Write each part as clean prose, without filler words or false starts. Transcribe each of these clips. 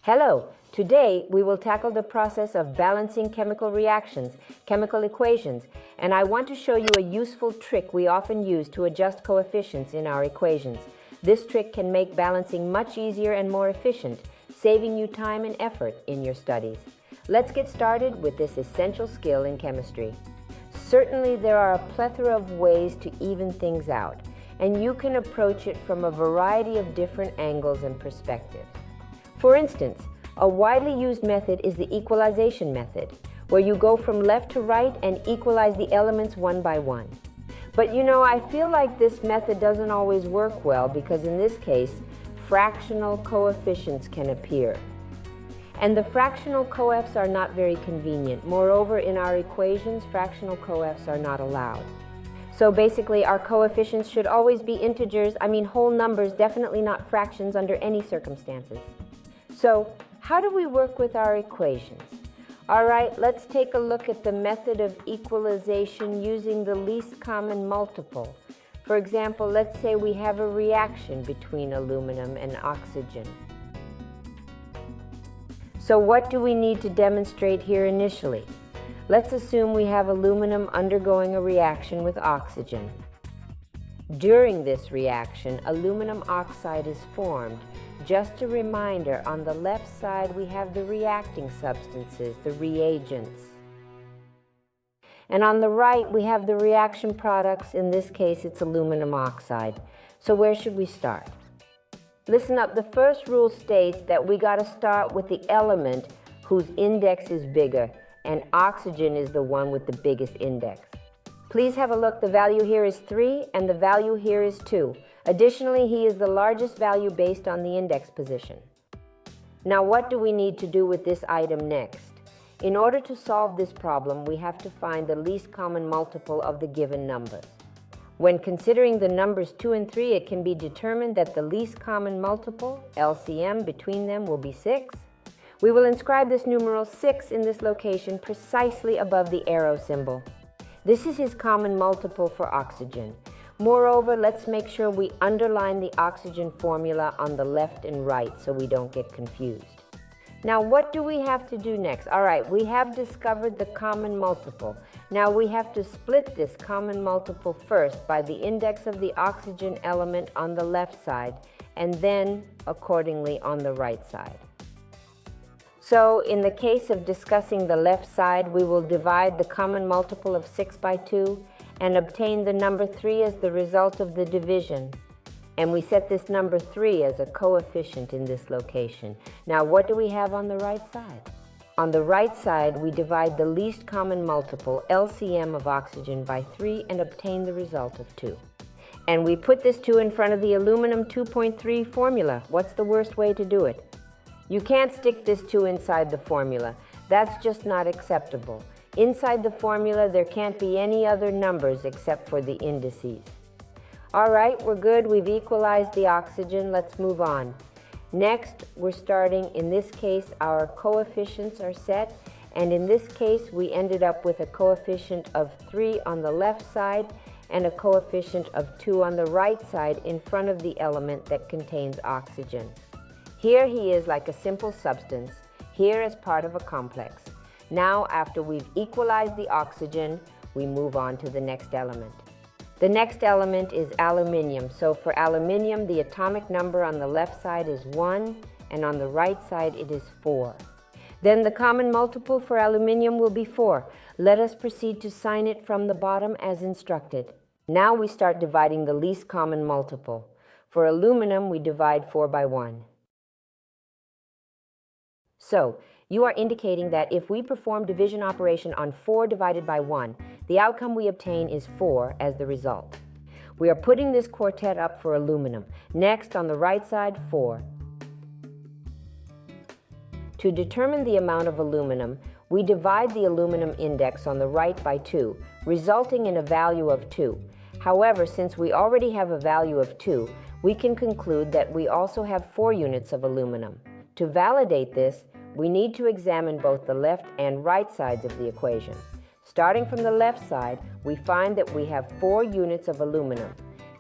Hello! Today we will tackle the process of balancing chemical reactions, chemical equations, and I want to show you a useful trick we often use to adjust coefficients in our equations. This trick can make balancing much easier and more efficient, saving you time and effort in your studies. Let's get started with this essential skill in chemistry. Certainly there are a plethora of ways to even things out, and you can approach it from a variety of different angles and perspectives. For instance, a widely used method is the equalization method, where you go from left to right and equalize the elements one by one. But I feel like this method doesn't always work well because in this case, fractional coefficients can appear. And the fractional coefs are not very convenient. Moreover, in our equations, fractional coefs are not allowed. So basically, our coefficients should always be integers, whole numbers, definitely not fractions under any circumstances. So, how do we work with our equations? All right, let's take a look at the method of equalization using the least common multiple. For example, let's say we have a reaction between aluminum and oxygen. So what do we need to demonstrate here initially? Let's assume we have aluminum undergoing a reaction with oxygen. During this reaction, aluminum oxide is formed. Just a reminder, on the left side we have the reacting substances, the reagents. And on the right we have the reaction products, in this case it's aluminum oxide. So where should we start? Listen up, the first rule states that we got to start with the element whose index is bigger, and oxygen is the one with the biggest index. Please have a look, the value here is 3 and the value here is 2. Additionally, he is the largest value based on the index position. Now what do we need to do with this item next? In order to solve this problem, we have to find the least common multiple of the given numbers. When considering the numbers 2 and 3, it can be determined that the least common multiple, LCM, between them will be 6. We will inscribe this numeral 6 in this location precisely above the arrow symbol. This is his common multiple for oxygen. Moreover, let's make sure we underline the oxygen formula on the left and right so we don't get confused. Now, what do we have to do next? All right, we have discovered the common multiple. Now we have to split this common multiple first by the index of the oxygen element on the left side, and then accordingly on the right side. So in the case of discussing the left side, we will divide the common multiple of 6 by 2 and obtain the number 3 as the result of the division. And we set this number 3 as a coefficient in this location. Now what do we have on the right side? On the right side, we divide the least common multiple, LCM, of oxygen by 3 and obtain the result of 2. And we put this 2 in front of the aluminum 2.3 formula. What's the worst way to do it? You can't stick this 2 inside the formula. That's just not acceptable. Inside the formula, there can't be any other numbers except for the indices. All right, we're good. We've equalized the oxygen. Let's move on. Next, we're starting, in this case, our coefficients are set, and in this case, we ended up with a coefficient of 3 on the left side and a coefficient of 2 on the right side in front of the element that contains oxygen. Here he is like a simple substance, here as part of a complex. Now, after we've equalized the oxygen, we move on to the next element. The next element is aluminium. So for aluminium, the atomic number on the left side is 1, and on the right side it is 4. Then the common multiple for aluminium will be 4. Let us proceed to sign it from the bottom as instructed. Now we start dividing the least common multiple. For aluminum, we divide 4 by 1. So, you are indicating that if we perform division operation on 4 divided by 1, the outcome we obtain is 4 as the result. We are putting this quartet up for aluminum. Next, on the right side, 4. To determine the amount of aluminum, we divide the aluminum index on the right by 2, resulting in a value of 2. However, since we already have a value of 2, we can conclude that we also have 4 units of aluminum. To validate this, we need to examine both the left and right sides of the equation. Starting from the left side, we find that we have 4 units of aluminum.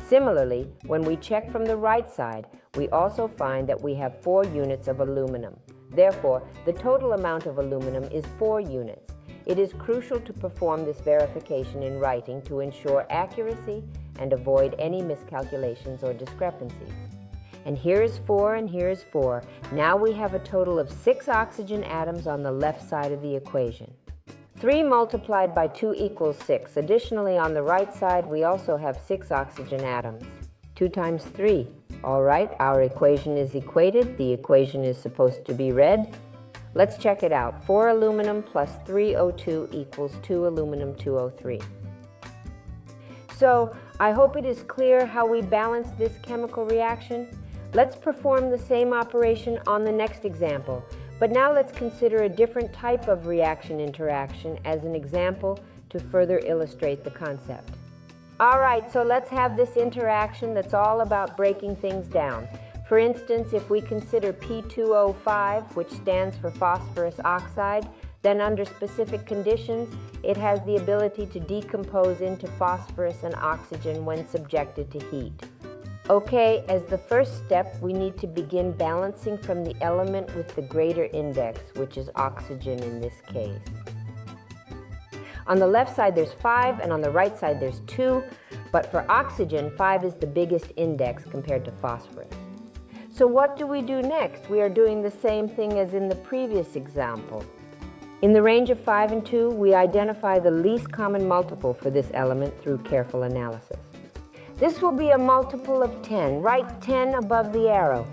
Similarly, when we check from the right side, we also find that we have 4 units of aluminum. Therefore, the total amount of aluminum is 4 units. It is crucial to perform this verification in writing to ensure accuracy and avoid any miscalculations or discrepancies. And here is 4 and here is 4. Now we have a total of 6 oxygen atoms on the left side of the equation. 3 multiplied by 2 equals 6. Additionally, on the right side, we also have 6 oxygen atoms. 2 times 3. All right, our equation is equated. The equation is supposed to be read. Let's check it out. 4 aluminum plus 3 O2 equals 2 aluminum 2O3. So, I hope it is clear how we balance this chemical reaction. Let's perform the same operation on the next example. But now let's consider a different type of reaction interaction as an example to further illustrate the concept. All right, so let's have this interaction that's all about breaking things down. For instance, if we consider P2O5, which stands for phosphorus oxide, then under specific conditions, it has the ability to decompose into phosphorus and oxygen when subjected to heat. Okay, as the first step, we need to begin balancing from the element with the greater index, which is oxygen in this case. On the left side there's 5, and on the right side there's 2, but for oxygen, 5 is the biggest index compared to phosphorus. So what do we do next? We are doing the same thing as in the previous example. In the range of 5 and 2, we identify the least common multiple for this element through careful analysis. This will be a multiple of 10. Write 10 above the arrow.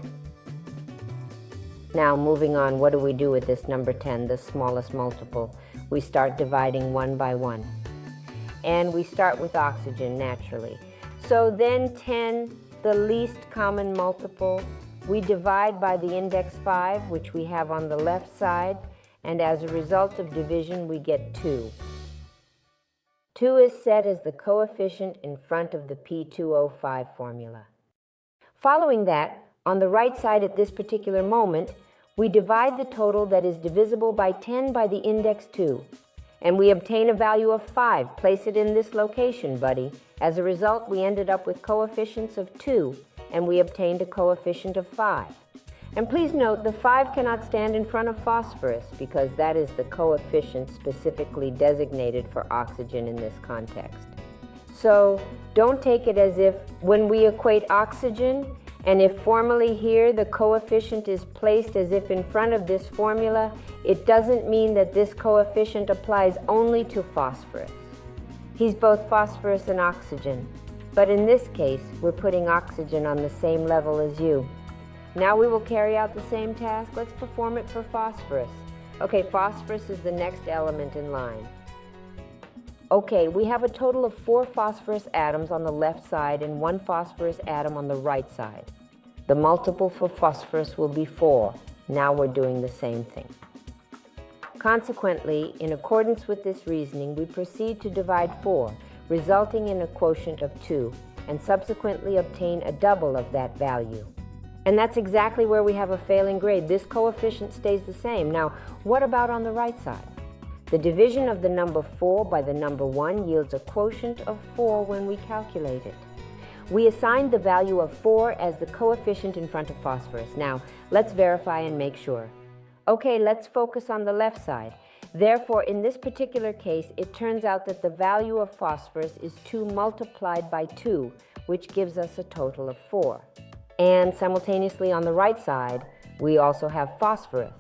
Now, moving on, what do we do with this number 10, the smallest multiple? We start dividing 1 by 1. And we start with oxygen, naturally. So then 10, the least common multiple, we divide by the index 5, which we have on the left side, and as a result of division, we get 2. 2 is set as the coefficient in front of the P2O5 formula. Following that, on the right side at this particular moment, we divide the total that is divisible by 10 by the index 2, and we obtain a value of 5. Place it in this location, buddy. As a result, we ended up with coefficients of 2, and we obtained a coefficient of 5. And please note, the 5 cannot stand in front of phosphorus because that is the coefficient specifically designated for oxygen in this context. So don't take it as if when we equate oxygen, and if formally here the coefficient is placed as if in front of this formula, it doesn't mean that this coefficient applies only to phosphorus. He's both phosphorus and oxygen. But in this case, we're putting oxygen on the same level as you. Now we will carry out the same task. Let's perform it for phosphorus. Okay, phosphorus is the next element in line. Okay, we have a total of 4 phosphorus atoms on the left side and 1 phosphorus atom on the right side. The multiple for phosphorus will be 4. Now we're doing the same thing. Consequently, in accordance with this reasoning, we proceed to divide 4, resulting in a quotient of 2, and subsequently obtain a double of that value. And that's exactly where we have a failing grade. This coefficient stays the same. Now, what about on the right side? The division of the number 4 by the number 1 yields a quotient of 4 when we calculate it. We assigned the value of 4 as the coefficient in front of phosphorus. Now, let's verify and make sure. Okay, let's focus on the left side. Therefore, in this particular case, it turns out that the value of phosphorus is 2 multiplied by 2, which gives us a total of 4. And simultaneously on the right side, we also have phosphorus.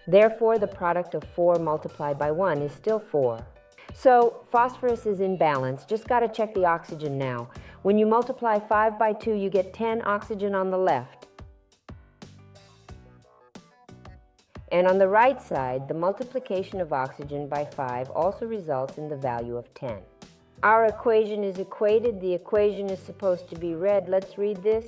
Therefore, the product of 4 multiplied by 1 is still 4. So, phosphorus is in balance. Just got to check the oxygen now. When you multiply 5 by 2, you get 10 oxygen on the left. And on the right side, the multiplication of oxygen by 5 also results in the value of 10. Our equation is equated. The equation is supposed to be read. Let's read this.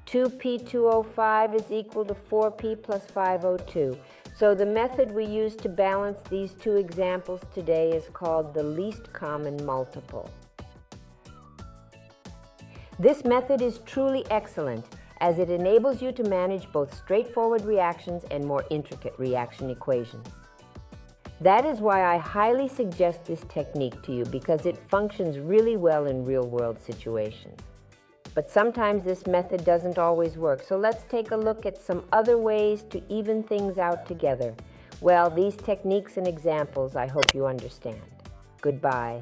2P2O5 is equal to 4P plus 5O2. So the method we use to balance these two examples today is called the least common multiple. This method is truly excellent as it enables you to manage both straightforward reactions and more intricate reaction equations. That is why I highly suggest this technique to you because it functions really well in real-world situations. But sometimes this method doesn't always work, so let's take a look at some other ways to even things out together. Well, these techniques and examples I hope you understand. Goodbye.